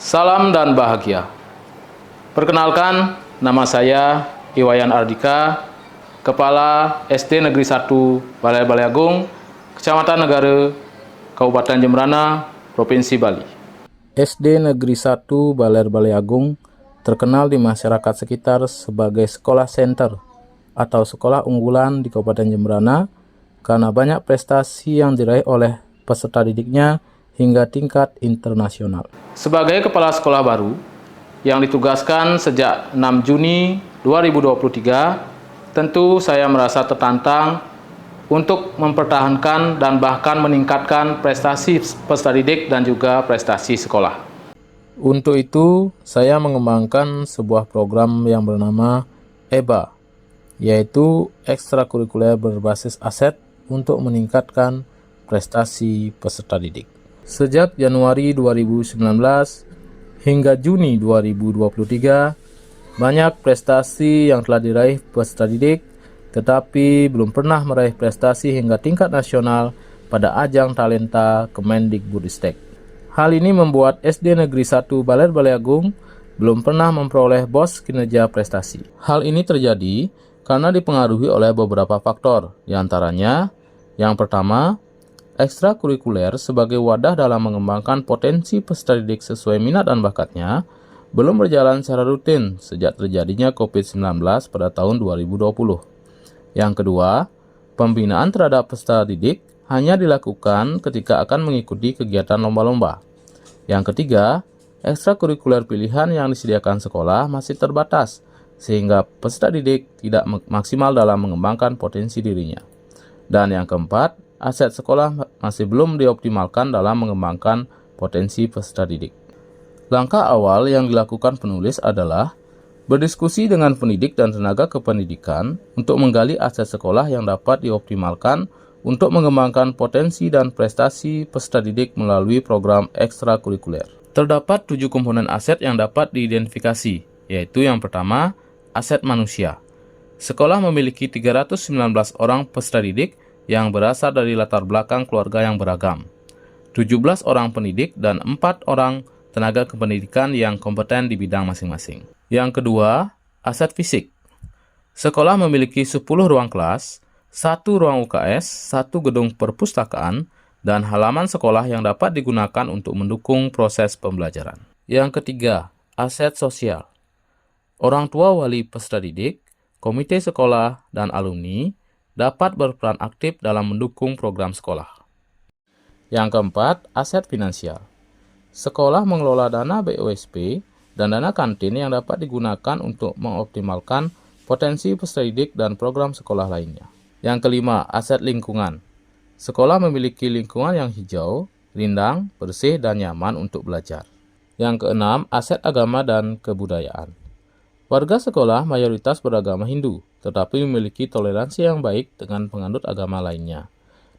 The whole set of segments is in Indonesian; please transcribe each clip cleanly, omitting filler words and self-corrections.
Salam dan bahagia. Perkenalkan, nama saya Iwayan Ardika, Kepala SD Negeri 1 Baler Baleagung, Kecamatan Negara, Kabupaten Jembrana, Provinsi Bali. SD Negeri 1 Baler Baleagung terkenal di masyarakat sekitar sebagai sekolah center atau sekolah unggulan di Kabupaten Jembrana karena banyak prestasi yang diraih oleh peserta didiknya hingga tingkat internasional. Sebagai kepala sekolah baru yang ditugaskan sejak 6 Juni 2023, tentu saya merasa tertantang untuk mempertahankan dan bahkan meningkatkan prestasi peserta didik dan juga prestasi sekolah. Untuk itu, saya mengembangkan sebuah program yang bernama EBA, yaitu ekstrakurikuler berbasis aset untuk meningkatkan prestasi peserta didik. Sejak Januari 2019 hingga Juni 2023, banyak prestasi yang telah diraih peserta didik, tetapi belum pernah meraih prestasi hingga tingkat nasional pada ajang talenta Kemendikbudristek. Hal ini membuat SD Negeri 1 Baler Baleagung belum pernah memperoleh BOS kinerja prestasi. Hal ini terjadi karena dipengaruhi oleh beberapa faktor, diantaranya yang pertama, ekstrakurikuler sebagai wadah dalam mengembangkan potensi peserta didik sesuai minat dan bakatnya belum berjalan secara rutin sejak terjadinya COVID-19 pada tahun 2020. Yang kedua, pembinaan terhadap peserta didik hanya dilakukan ketika akan mengikuti kegiatan lomba-lomba. Yang ketiga, ekstrakurikuler pilihan yang disediakan sekolah masih terbatas sehingga peserta didik tidak maksimal dalam mengembangkan potensi dirinya. Dan yang keempat, aset sekolah masih belum dioptimalkan dalam mengembangkan potensi peserta didik. Langkah awal yang dilakukan penulis adalah berdiskusi dengan pendidik dan tenaga kependidikan untuk menggali aset sekolah yang dapat dioptimalkan untuk mengembangkan potensi dan prestasi peserta didik melalui program ekstrakurikuler. Terdapat 7 komponen aset yang dapat diidentifikasi, yaitu yang pertama, aset manusia. Sekolah memiliki 319 orang peserta didik yang berasal dari latar belakang keluarga yang beragam, 17 orang pendidik dan 4 orang tenaga kependidikan yang kompeten di bidang masing-masing. Yang kedua, aset fisik. Sekolah memiliki 10 ruang kelas, 1 ruang UKS, 1 gedung perpustakaan, dan halaman sekolah yang dapat digunakan untuk mendukung proses pembelajaran. Yang ketiga, aset sosial. Orang tua wali peserta didik, komite sekolah, dan alumni dapat berperan aktif dalam mendukung program sekolah. Yang keempat, aset finansial. Sekolah mengelola dana BOSP dan dana kantin yang dapat digunakan untuk mengoptimalkan potensi peserta didik dan program sekolah lainnya. Yang kelima, aset lingkungan. Sekolah memiliki lingkungan yang hijau, rindang, bersih, dan nyaman untuk belajar. Yang keenam, aset agama dan kebudayaan. Warga sekolah mayoritas beragama Hindu, tetapi memiliki toleransi yang baik dengan penganut agama lainnya.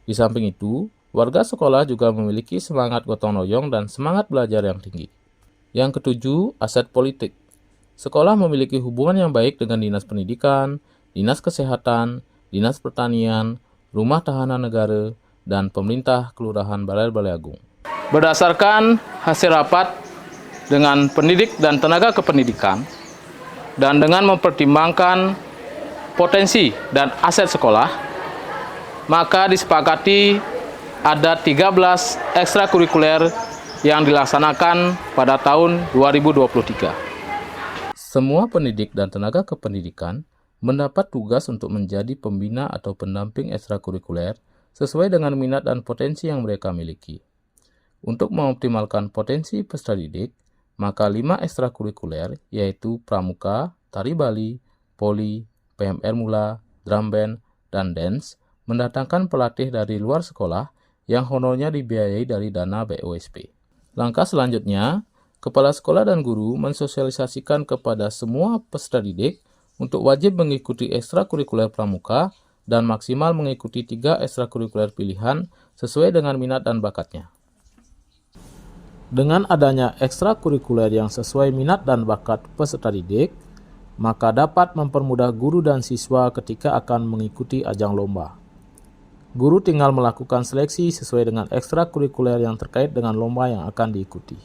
Di samping itu, warga sekolah juga memiliki semangat gotong royong dan semangat belajar yang tinggi. Yang ketujuh, aset politik. Sekolah memiliki hubungan yang baik dengan Dinas Pendidikan, Dinas Kesehatan, Dinas Pertanian, Rumah Tahanan Negara, dan pemerintah Kelurahan Baler Baleagung. Berdasarkan hasil rapat dengan pendidik dan tenaga kependidikan, dan dengan mempertimbangkan potensi dan aset sekolah, maka disepakati ada 13 ekstrakurikuler yang dilaksanakan pada tahun 2023. Semua pendidik dan tenaga kependidikan mendapat tugas untuk menjadi pembina atau pendamping ekstrakurikuler sesuai dengan minat dan potensi yang mereka miliki. Untuk mengoptimalkan potensi peserta didik, maka 5 ekstrakurikuler yaitu pramuka, tari Bali, poli, PMR mula, drum band, dan dance mendatangkan pelatih dari luar sekolah yang honornya dibiayai dari dana BOSP. Langkah selanjutnya, kepala sekolah dan guru mensosialisasikan kepada semua peserta didik untuk wajib mengikuti ekstrakurikuler pramuka dan maksimal mengikuti 3 ekstrakurikuler pilihan sesuai dengan minat dan bakatnya. Dengan adanya ekstrakurikuler yang sesuai minat dan bakat peserta didik, maka dapat mempermudah guru dan siswa ketika akan mengikuti ajang lomba. Guru tinggal melakukan seleksi sesuai dengan ekstrakurikuler yang terkait dengan lomba yang akan diikuti.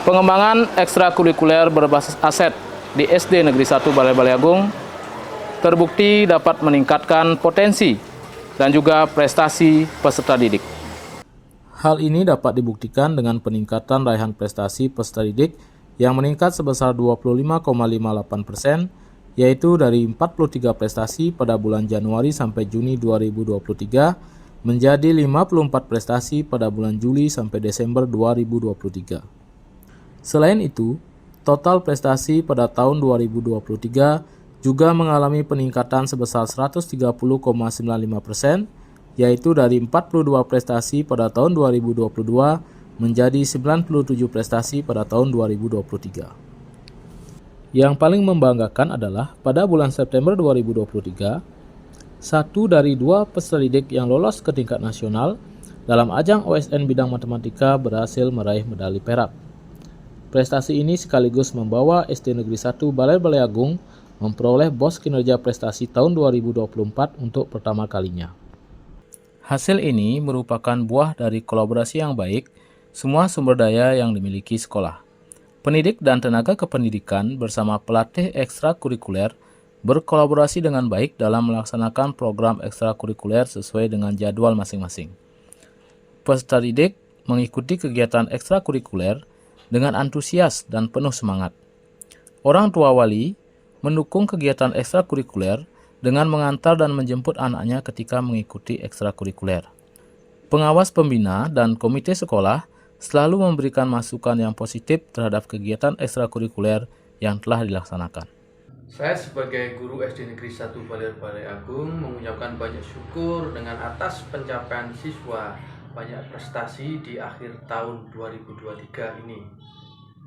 Pengembangan ekstrakurikuler berbasis aset di SD Negeri 1 Balai-Balai Agung terbukti dapat meningkatkan potensi dan juga prestasi peserta didik. Hal ini dapat dibuktikan dengan peningkatan raihan prestasi peserta didik yang meningkat sebesar 25,58%, yaitu dari 43 prestasi pada bulan Januari sampai Juni 2023 menjadi 54 prestasi pada bulan Juli sampai Desember 2023. Selain itu, total prestasi pada tahun 2023 juga mengalami peningkatan sebesar 130,95%, yaitu dari 42 prestasi pada tahun 2022 menjadi 97 prestasi pada tahun 2023. Yang paling membanggakan adalah pada bulan September 2023, satu dari dua peserta didik yang lolos ke tingkat nasional dalam ajang OSN bidang matematika berhasil meraih medali perak. Prestasi ini sekaligus membawa SD Negeri 1 Balai-Balai Agung memperoleh BOS Kinerja Prestasi tahun 2024 untuk pertama kalinya. Hasil ini merupakan buah dari kolaborasi yang baik semua sumber daya yang dimiliki sekolah. Pendidik dan tenaga kependidikan bersama pelatih ekstrakurikuler berkolaborasi dengan baik dalam melaksanakan program ekstrakurikuler sesuai dengan jadwal masing-masing. Peserta didik mengikuti kegiatan ekstrakurikuler dengan antusias dan penuh semangat. Orang tua wali mendukung kegiatan ekstrakurikuler dengan mengantar dan menjemput anaknya ketika mengikuti ekstrakurikuler. Pengawas pembina dan komite sekolah selalu memberikan masukan yang positif terhadap kegiatan ekstrakurikuler yang telah dilaksanakan. Saya sebagai guru SD Negeri 1 Balai-Balai Agung mengucapkan banyak syukur dengan atas pencapaian siswa banyak prestasi di akhir tahun 2023 ini.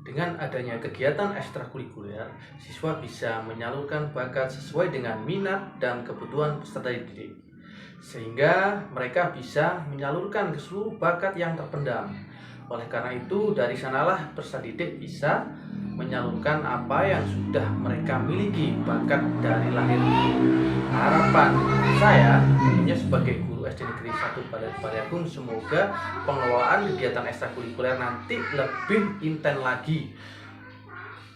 Dengan adanya kegiatan ekstrakurikuler, siswa bisa menyalurkan bakat sesuai dengan minat dan kebutuhan peserta didik, sehingga mereka bisa menyalurkan ke seluruh bakat yang terpendam. Oleh karena itu, dari sanalah peserta didik bisa menyalurkan apa yang sudah mereka miliki bakat dari lahir. Harapan saya tentunya sebagai guru SD Negeri 1 Balai-Balai Agung, semoga pengelolaan kegiatan ekstrakurikuler nanti lebih intens lagi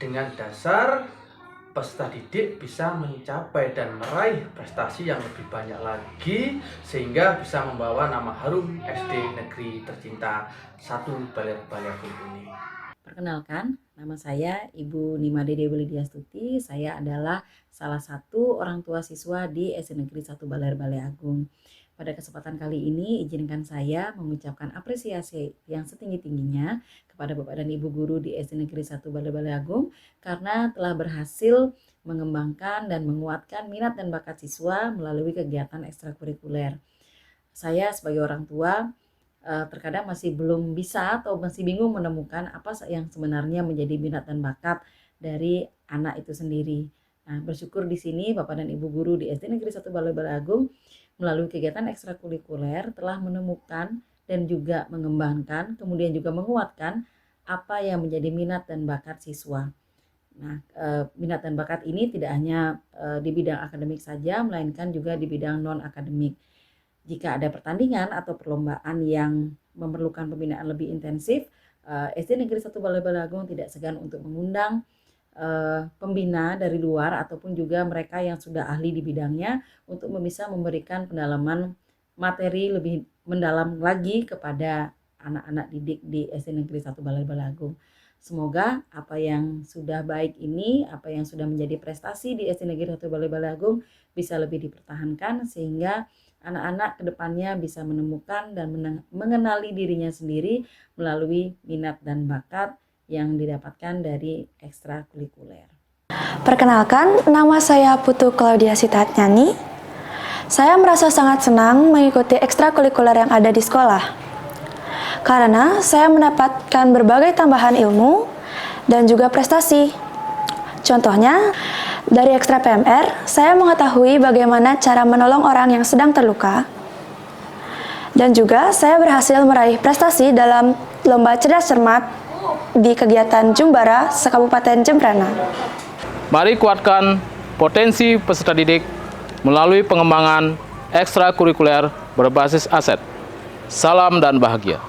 dengan dasar peserta didik bisa mencapai dan meraih prestasi yang lebih banyak lagi, sehingga bisa membawa nama harum SD Negeri tercinta 1 Balai-Balai Agung ini. Perkenalkan, nama saya Ibu Nima Dede Wilidiastuti. Saya adalah salah satu orang tua siswa di SD Negeri 1 Balai-Balai Agung. Pada kesempatan kali ini, izinkan saya mengucapkan apresiasi yang setinggi-tingginya kepada Bapak dan Ibu guru di SD Negeri 1 Balai-Balai Agung karena telah berhasil mengembangkan dan menguatkan minat dan bakat siswa melalui kegiatan ekstrakurikuler. Saya sebagai orang tua terkadang masih belum bisa atau masih bingung menemukan apa yang sebenarnya menjadi minat dan bakat dari anak itu sendiri. Nah, bersyukur di sini Bapak dan Ibu guru di SD Negeri 1 Balai-Balai Agung melalui kegiatan ekstrakurikuler telah menemukan dan juga mengembangkan, kemudian juga menguatkan apa yang menjadi minat dan bakat siswa. Nah, minat dan bakat ini tidak hanya di bidang akademik saja, melainkan juga di bidang non-akademik. Jika ada pertandingan atau perlombaan yang memerlukan pembinaan lebih intensif, SD Negeri 1 Balai-Balai Agung tidak segan untuk mengundang pembina dari luar ataupun juga mereka yang sudah ahli di bidangnya untuk bisa memberikan pendalaman materi lebih mendalam lagi kepada anak-anak didik di SD Negeri 1 Balai-Balai Agung. Semoga apa yang sudah baik ini, apa yang sudah menjadi prestasi di SD Negeri 1 Balai-Balai Agung bisa lebih dipertahankan sehingga anak-anak kedepannya bisa menemukan dan mengenali dirinya sendiri melalui minat dan bakat yang didapatkan dari ekstrakurikuler. Perkenalkan, nama saya Putu Claudia Sitatnyani. Saya merasa sangat senang mengikuti ekstrakurikuler yang ada di sekolah, karena saya mendapatkan berbagai tambahan ilmu dan juga prestasi. Contohnya, dari Ekstra PMR, saya mengetahui bagaimana cara menolong orang yang sedang terluka. Dan juga saya berhasil meraih prestasi dalam Lomba Cerdas Cermat di kegiatan Jumbara se-Kabupaten Jembrana. Mari kuatkan potensi peserta didik melalui pengembangan ekstrakurikuler berbasis aset. Salam dan bahagia.